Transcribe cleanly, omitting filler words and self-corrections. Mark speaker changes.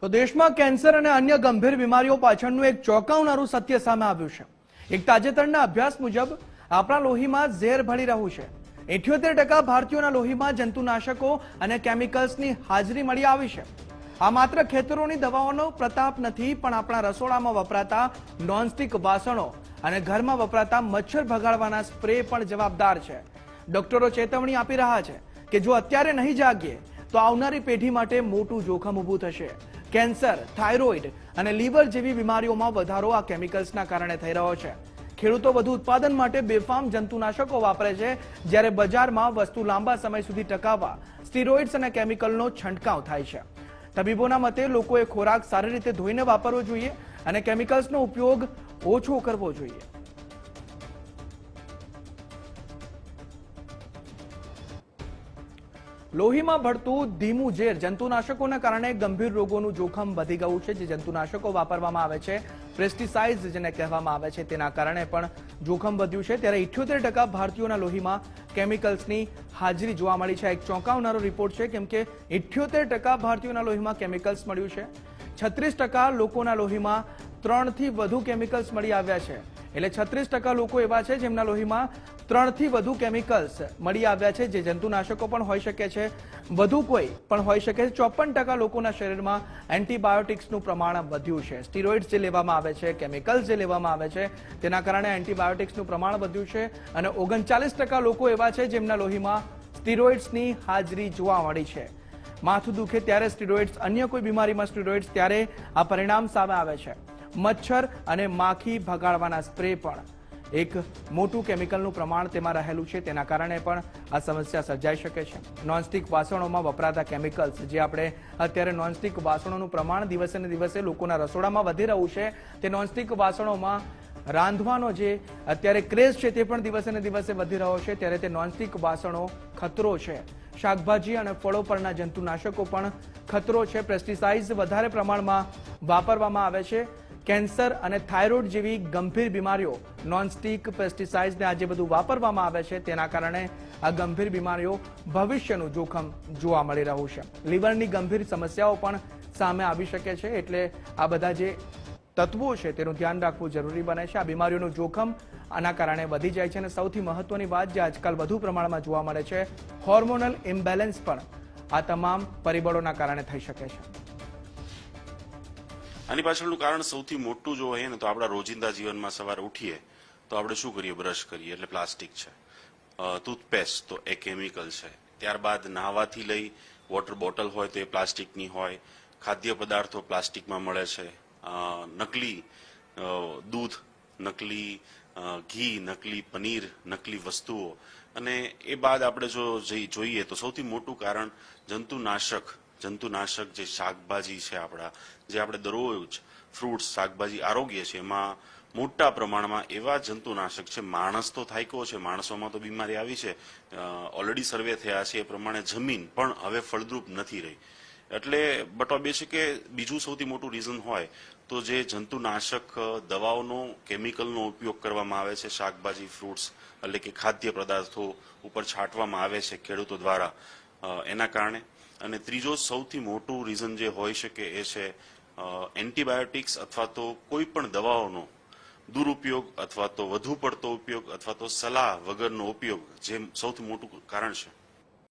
Speaker 1: તો દેશમાં કેન્સર અને અન્ય ગંભીર બીમારીઓ પાછળનું એક ચોંકાવનારું સત્ય સામે આવ્યું છે। એક તાજેતરના અભ્યાસ મુજબ આપણા લોહીમાં ઝેર ભળી રહ્યું છે। 78% ભારતીયોના લોહીમાં જંતુનાશકો અને કેમિકલ્સની હાજરી મળી આવી છે। આ માત્ર ખેતરોની દવાઓનો પ્રતાપ નથી, પણ આપણા રસોડામાં વપરાતા નોનસ્ટિક વાસણો અને ઘરમાં વપરાતા મચ્છર ભગાડવાના સ્પ્રે પણ જવાબદાર છે। ડોક્ટરો ચેતવણી આપી રહ્યા છે કે જો અત્યારે નહીં જાગીએ તો આવનારી પેઢી માટે મોટું જોખમ ઊભું થશે। કેન્સર, થાઇરોઇડ અને લીવર જેવી બીમારીઓમાં વધારો આ કેમિકલ્સના કારણે થઈ રહ્યો છે। ખેડૂતો વધુ ઉત્પાદન માટે બેફામ જંતુનાશકો વાપરે છે, જ્યારે બજારમાં વસ્તુ લાંબા સમય સુધી ટકાવવા સ્ટીરોઇડ્સ અને કેમિકલનો છંટકાવ થાય છે। તબીબોના મતે લોકોએ ખોરાક સારી રીતે ધોઈને વાપરવો જોઈએ અને કેમિકલ્સનો ઉપયોગ ઓછો કરવો જોઈએ। લોહીમાં ભળતું ધીમું ઝેર જંતુનાશકોના કારણે ગંભીર રોગોનું જોખમ વધી ગયું છે। જે જંતુનાશકો વાપરવામાં આવે છે, પેસ્ટિસાઇડ્સ જેને કહેવામાં આવે છે, તેના કારણે પણ જોખમ વધ્યું છે। ત્યારે 78% ભારતીયોના લોહીમાં કેમિકલ્સની હાજરી જોવા મળી છે। એક ચોંકાવનારો રિપોર્ટ છે, કેમ કે 78% ભારતીયોના લોહીમાં કેમિકલ્સ મળ્યું છે। 36% લોકોના લોહીમાં 3 થી વધુ કેમિકલ્સ મળી આવ્યા છે। એટલે 36% લોકો એવા છે જેમના લોહીમાં 3 થી વધુ કેમિકલ્સ મળી આવ્યા છે, જે જંતુનાશકો પણ હોઈ શકે છે, વધુ કોઈ પણ હોઈ શકે છે। 54% લોકોના શરીરમાં એન્ટીબાયોટિક્સનું પ્રમાણ વધ્યું છે। સ્ટીરોઇડ્સ જે લેવામાં આવે છે, કેમિકલ્સ જે લેવામાં આવે છે, તેના કારણે એન્ટીબાયોટિક્સનું પ્રમાણ વધ્યું છે અને 39% લોકો એવા છે જેમના લોહીમાં સ્ટીરોઇડ્સની હાજરી જોવા મળી છે। માથું દુખે ત્યારે સ્ટીરોઇડ્સ, અન્ય કોઈ બીમારીમાં સ્ટીરોઇડ્સ, ત્યારે આ પરિણામ સામે આવે છે। મચ્છર અને માખી ભગાડવાના સ્પ્રે પણ એક મોટું કેમિકલનું પ્રમાણ તેમાં રહેલું છે, તેના કારણે પણ આ સમસ્યા સર્જાઈ શકે છે। નોનસ્ટિક વાસણોમાં વપરાતા કેમિકલ્સ, જે આપણે અત્યારે નોનસ્ટિક વાસણોનું પ્રમાણ દિવસે ને દિવસે લોકોના રસોડામાં વધી રહ્યું છે, તે નોનસ્ટિક વાસણોમાં રાંધવાનો જે અત્યારે ક્રેઝ છે તે પણ દિવસે ને દિવસે વધી રહ્યો છે। ત્યારે તે નોનસ્ટિક વાસણો ખતરો છે। શાકભાજી અને ફળો પરના જંતુનાશકો પણ ખતરો છે। પેસ્ટિસાઇડ્સ વધારે પ્રમાણમાં વાપરવામાં આવે છે। કેન્સર અને થાઇરોઇડ જેવી ગંભીર બીમારીઓ નોનસ્ટિક પેસ્ટિસાઇડ્સને આજે બધું વાપરવામાં આવે છે, તેના કારણે આ ગંભીર બીમારીઓ ભવિષ્યનું જોખમ જોવા મળી રહ્યું છે। લીવરની ગંભીર સમસ્યાઓ પણ સામે આવી શકે છે, એટલે આ બધા જે તત્વો છે તેનું ધ્યાન રાખવું જરૂરી બને છે। આ બીમારીઓનું જોખમ આના કારણે વધી જાય છે અને સૌથી મહત્વની વાત જે આજકાલ વધુ પ્રમાણમાં જોવા મળે છે, હોર્મોનલ ઇમ્બેલેન્સ પણ આ તમામ પરિબળોના કારણે થઈ શકે છે।
Speaker 2: આની પાછળનું કારણ સૌથી મોટું જો હોય ને તો આપણા રોજિંદા જીવનમાં સવારે ઉઠીએ તો આપણે શું કરીએ? બ્રશ કરીએ એટલે પ્લાસ્ટિક છે, ટૂથપેસ્ટ તો એ કેમિકલ છે, ત્યારબાદ નાહવાથી લઈ વોટર બોટલ હોય તો એ પ્લાસ્ટિકની હોય, ખાદ્ય પદાર્થો પ્લાસ્ટિકમાં મળે છે, નકલી દૂધ, નકલી ઘી, નકલી પનીર, નકલી વસ્તુઓ, અને એ બાદ આપણે જો જોઈએ તો સૌથી મોટું કારણ જંતુનાશક જે શાકભાજી છે આપણા, જે આપણે દરરોજ ફ્રૂટ્સ, શાકભાજી, આરોગ્ય છે, એમાં મોટા પ્રમાણમાં એવા જંતુનાશક છે। માણસ તો થાક્યો છે, માણસોમાં તો બીમારી આવી છે, ઓલરેડી સર્વે થયા છે, એ પ્રમાણે જમીન પણ હવે ફળદ્રુપ નથી રહી। એટલે બટવા બે છે કે બીજું સૌથી મોટું રીઝન હોય તો જે જંતુનાશક દવાઓનો, કેમિકલનો ઉપયોગ કરવામાં આવે છે શાકભાજી, ફ્રૂટ્સ એટલે કે ખાદ્ય પદાર્થો ઉપર છાંટવામાં આવે છે ખેડૂતો દ્વારા, એના કારણે। અને ત્રીજો સૌથી મોટું રીઝન જે હોઈ શકે એ છે એન્ટીબાયોટિક્સ અથવા તો કોઈ પણ દવાઓનો દુરુપયોગ અથવા તો વધુ પડતો ઉપયોગ અથવા તો સલાહ વગરનો ઉપયોગ, જે સૌથી મોટું કારણ છે।